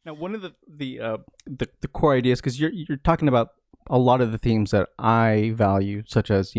Now, one of the core ideas, because you're talking about a lot of the themes that I value, such as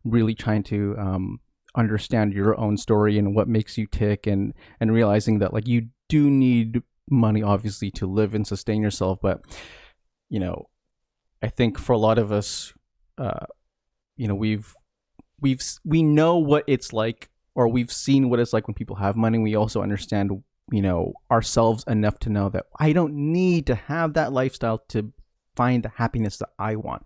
really trying to understand your own story and what makes you tick, and realizing that like you do need money obviously to live and sustain yourself, but you know I think for a lot of us, uh, we know what it's like, or we've seen what it's like when people have money. We also understand, ourselves enough to know that I don't need to have that lifestyle to find the happiness that I want.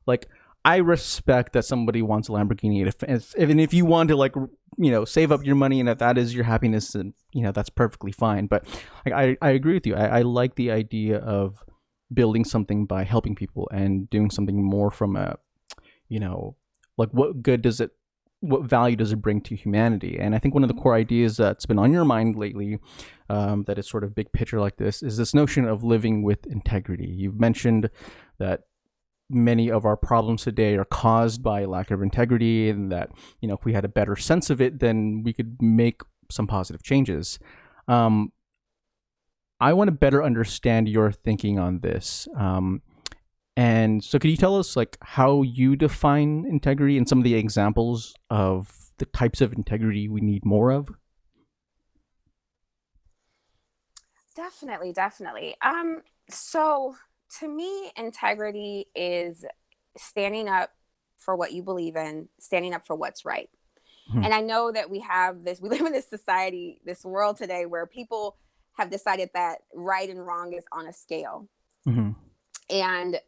Like, I respect that somebody wants a Lamborghini. If you want to, like, save up your money and that is your happiness, and that's perfectly fine. But like, I agree with you. I like the idea of building something by helping people and doing something more from a, like, what value does it bring to humanity? And I think one of the core ideas that's been on your mind lately, that is sort of big picture like this, is this notion of living with integrity. You've mentioned that many of our problems today are caused by lack of integrity, and that if we had a better sense of it, then we could make some positive changes. I want to better understand your thinking on this. And so could you tell us like how you define integrity and some of the examples of the types of integrity we need more of? Definitely, definitely. So to me, integrity is standing up for what you believe in, standing up for what's right. Hmm. And I know that we live in this society, this world today where people have decided that right and wrong is on a scale. Hmm. And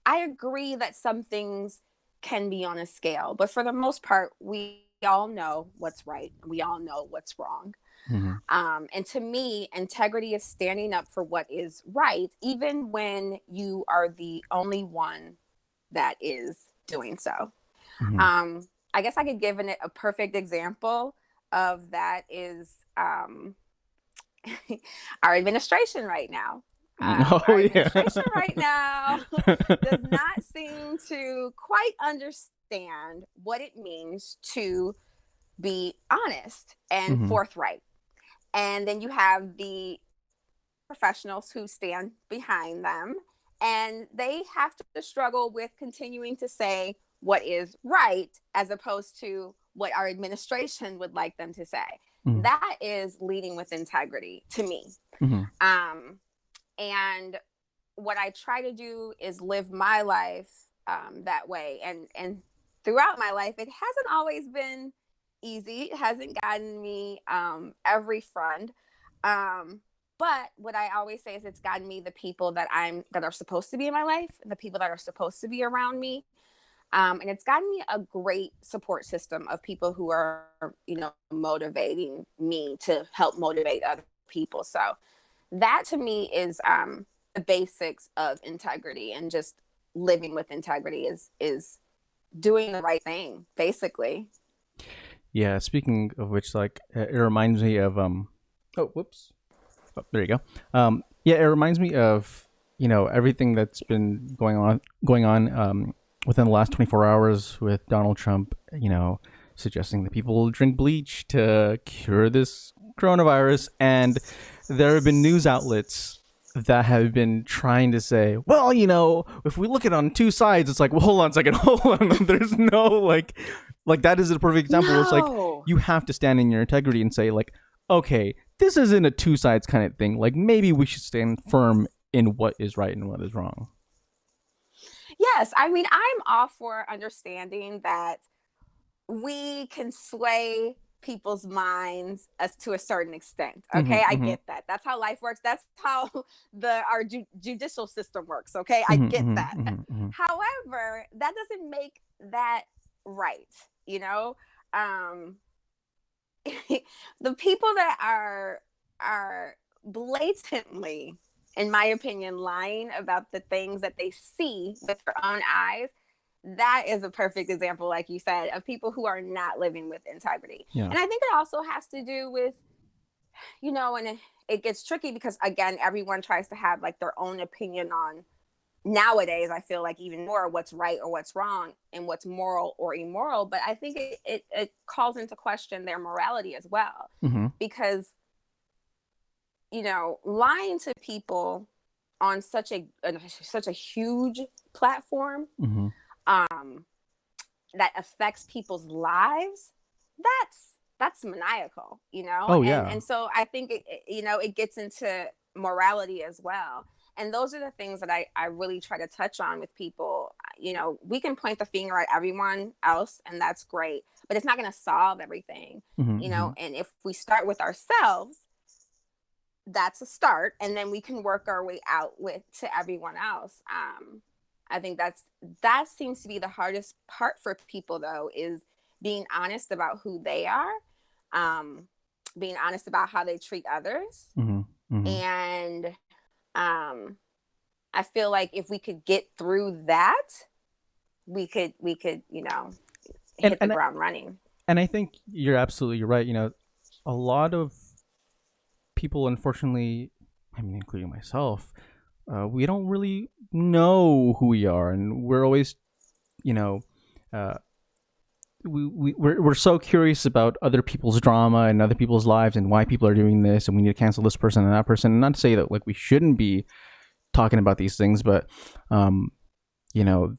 I agree that some things can be on a scale, but for the most part, we all know what's right. We all know what's wrong. Hmm. And to me, integrity is standing up for what is right, even when you are the only one that is doing so. Hmm. Um, I guess I could give a perfect example of that is our administration right now. Oh Our yeah. administration right now does not seem to quite understand what it means to be honest and Hmm. forthright. And then you have the professionals who stand behind them, and they have to struggle with continuing to say what is right as opposed to what our administration would like them to say. Hmm. That is leading with integrity to me. Hmm. Um, and what I try to do is live my life that way. And throughout my life, it hasn't always been easy. It hasn't gotten me every friend. Um, but what I always say is it's gotten me the people that are supposed to be in my life, the people that are supposed to be around me. And it's gotten me a great support system of people who are, motivating me to help motivate other people. So that to me is the basics of integrity, and just living with integrity is doing the right thing, basically. Yeah. Speaking of which, like, it reminds me of Oh, whoops. Oh, there you go. Yeah, it reminds me of everything that's been going on within the last 24 hours with Donald Trump. Suggesting that people drink bleach to cure this coronavirus, and there have been news outlets that have been trying to say, well, if we look at it on two sides, it's like, well, hold on a second, hold on. There's no like that is a perfect example where it's like No. you have to stand in your integrity and say like, okay, this isn't a two sides kind of thing. Like maybe we should stand firm in what is right and what is wrong. Yes, I mean, I'm all for understanding that we can sway people's minds as to a certain extent. Mm-hmm, Okay, I mm-hmm, get that. That's how life works. That's how our judicial system works. Okay, I mm-hmm, get that. mm-hmm, mm-hmm. However, that doesn't make that right. You know, um, the people that are blatantly, in my opinion, lying about the things that they see with their own eyes, that is a perfect example, like you said, of people who are not living with integrity. Yeah. And I think it also has to do with, and it gets tricky because, again, everyone tries to have like their own opinion on, nowadays I feel like, even more what's right or what's wrong and what's moral or immoral. But I think it calls into question their morality as well, Mm-hmm. because lying to people on such a huge platform, Mm-hmm. that affects people's lives, that's maniacal, Oh and yeah. so I think it gets into morality as well. And those are the things that I really try to touch on with people. We can point the finger at everyone else, and that's great, but it's not going to solve everything. Mm-hmm. And if we start with ourselves, that's a start, and then we can work our way out to everyone else. I think that seems to be the hardest part for people, though, is being honest about who they are, being honest about how they treat others. Mm-hmm. Mm-hmm. And I feel like if we could get through that, we could And hit the ground running. and I think you're absolutely right. A lot of people, unfortunately, I mean, including myself, we don't really know who we are, and we're always, you know, uh, we're so curious about other people's drama and other people's lives and why people are doing this, and we need to cancel this person and that person. And not to say that like we shouldn't be talking about these things, but you know,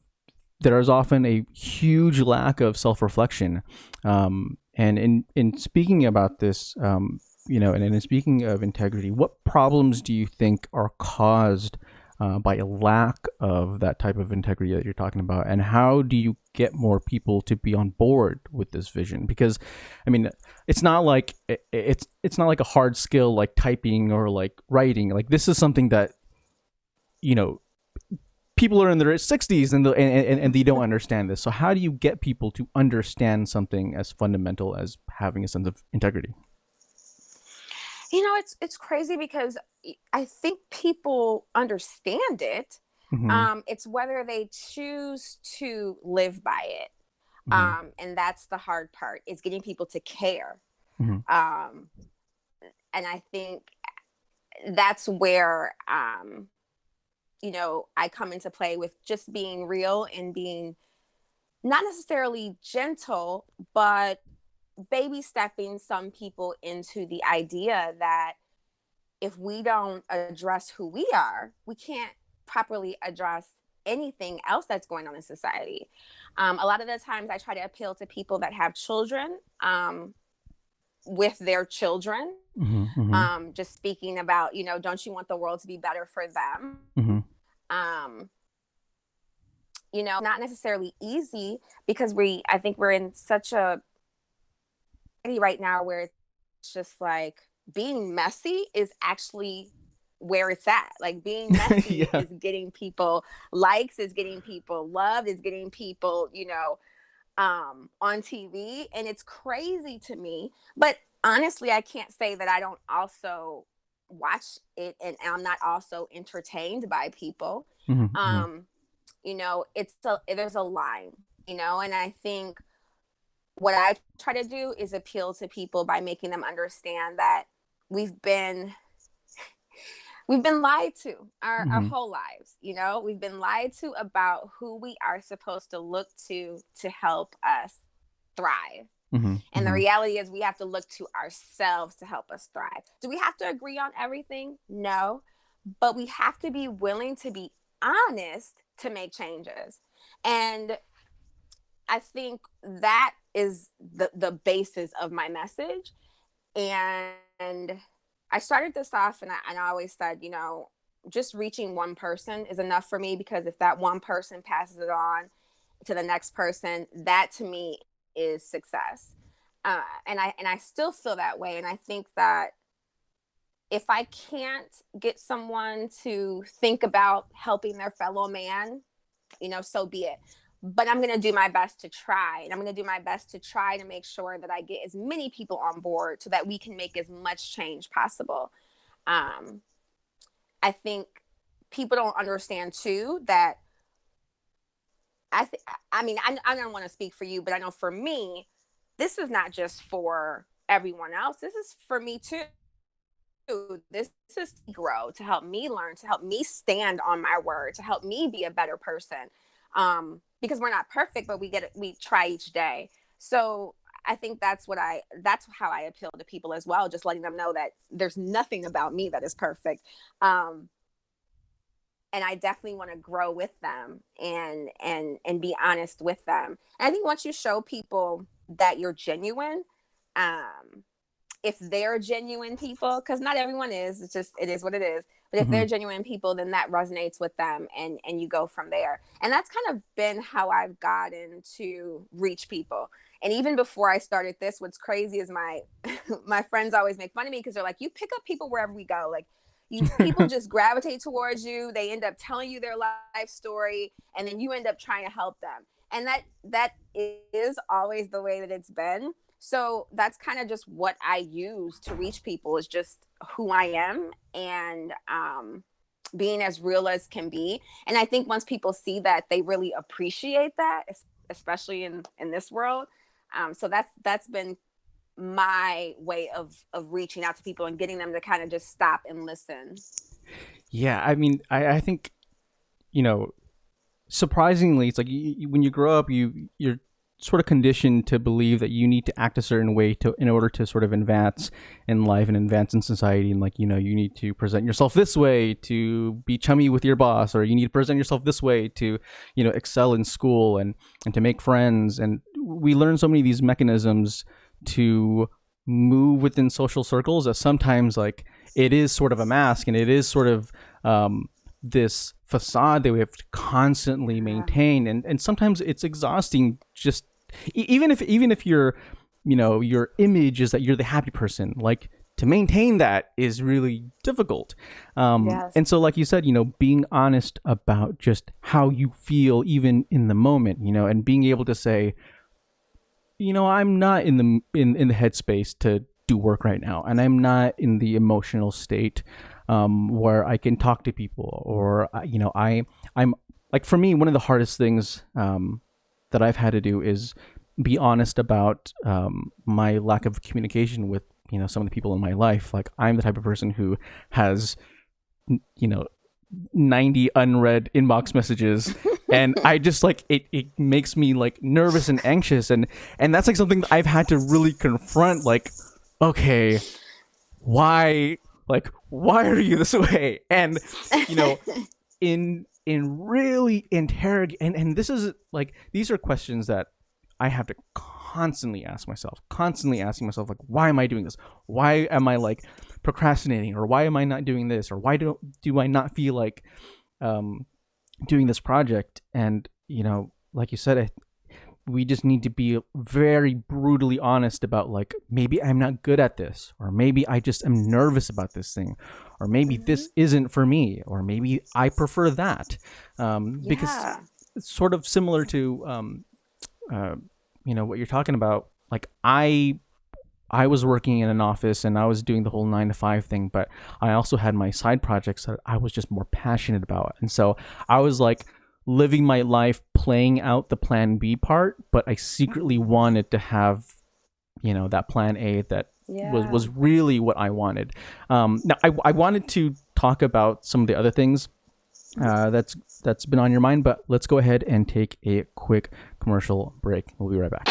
there is often a huge lack of self-reflection. And in speaking about this, and in speaking of integrity, what problems do you think are caused by a lack of that type of integrity that you're talking about, and how do you get more people to be on board with this vision? Because, I mean, it's not like it's not like a hard skill like typing or like writing. Like this is something that you know people are in their 60s and they don't understand this. So how do you get people to understand something as fundamental as having a sense of integrity? It's crazy because I think people understand it. Mm-hmm. It's whether they choose to live by it. Mm-hmm. And that's the hard part, is getting people to care. Mm-hmm. And I think that's where, I come into play with just being real and being not necessarily gentle, but baby stepping some people into the idea that if we don't address who we are, we can't properly address anything else that's going on in society. A lot of the times I try to appeal to people that have children, with their children, Mm-hmm. just speaking about, don't you want the world to be better for them? Mm-hmm. Not necessarily easy, because I think we're in such a right now where it's just like being messy is actually where it's at. Like being messy Yeah. is getting people likes, is getting people loved, is getting people, on TV. And it's crazy to me. But honestly, I can't say that I don't also watch it and I'm not also entertained by people. Mm-hmm. There's a line, and I think what I try to do is appeal to people by making them understand that we've been lied to our whole lives. We've been lied to about who we are supposed to look to help us thrive. Mm-hmm. And the reality is we have to look to ourselves to help us thrive. Do we have to agree on everything? No, but we have to be willing to be honest to make changes. And I think that is the basis of my message. And I started this off, and I always said, just reaching one person is enough for me, because if that one person passes it on to the next person, that to me is success. And I still feel that way. And I think that if I can't get someone to think about helping their fellow man, so be it. But I'm going to do my best to try. And I'm going to do my best to try to make sure that I get as many people on board so that we can make as much change possible. I think people don't understand too that I don't want to speak for you, but I know for me, this is not just for everyone else. This is for me too. This is to grow, to help me learn, to help me stand on my word, to help me be a better person. Because we're not perfect, but we try each day. So I think that's how I appeal to people as well, just letting them know that there's nothing about me that is perfect. And I definitely want to grow with them and be honest with them. And I think once you show people that you're genuine, if they're genuine people, because not everyone is, it is what it is. But if they're genuine people, then that resonates with them, and you go from there. And that's kind of been how I've gotten to reach people. And even before I started this, what's crazy is my my friends always make fun of me because they're like, you pick up people wherever we go. Like, people just gravitate towards you. They end up telling you their life story, and then you end up trying to help them. And that is always the way that it's been. So that's kind of just what I use to reach people, is just who I am, and being as real as can be. And I think once people see that, they really appreciate that, especially in this world. So that's been my way of reaching out to people and getting them to kind of just stop and listen. Yeah, I mean, I think, surprisingly, it's like when you grow up, you're sort of conditioned to believe that you need to act a certain way in order to sort of advance in life and advance in society. And like, you need to present yourself this way to be chummy with your boss, or you need to present yourself this way to, excel in school and to make friends. And we learn so many of these mechanisms to move within social circles that sometimes, like, it is sort of a mask, and it is sort of this facade that we have to constantly maintain, and sometimes it's exhausting. Just even if your your image is that you're the happy person, like, to maintain that is really difficult. Yes. And so, like you said, being honest about just how you feel even in the moment, and being able to say, I'm not in the headspace to do work right now, and I'm not in the emotional state where I can talk to people, or I'm like, for me, one of the hardest things that I've had to do is be honest about my lack of communication with some of the people in my life. Like, I'm the type of person who has 90 unread inbox messages, and I just, like, it makes me, like, nervous and anxious, and that's like something that I've had to really confront. Like, okay, why are you this way? And in really interrogate, and this is, like, these are questions that I have to constantly asking myself, like, why am I doing this? Why am I, like, procrastinating? Or why am I not doing this? Or why do I not feel like doing this project? And, like you said, we just need to be very brutally honest about, like, maybe I'm not good at this, or maybe I just am nervous about this thing, or maybe this isn't for me, or maybe I prefer that. Because it's sort of similar to, what you're talking about. Like, I was working in an office, and I was doing the whole 9 to 5 thing, but I also had my side projects that I was just more passionate about. And so I was, like, living my life playing out the plan B part, but I secretly wanted to have, that plan A that was really what I wanted. Now, I wanted to talk about some of the other things that's been on your mind, but let's go ahead and take a quick commercial break. We'll be right back.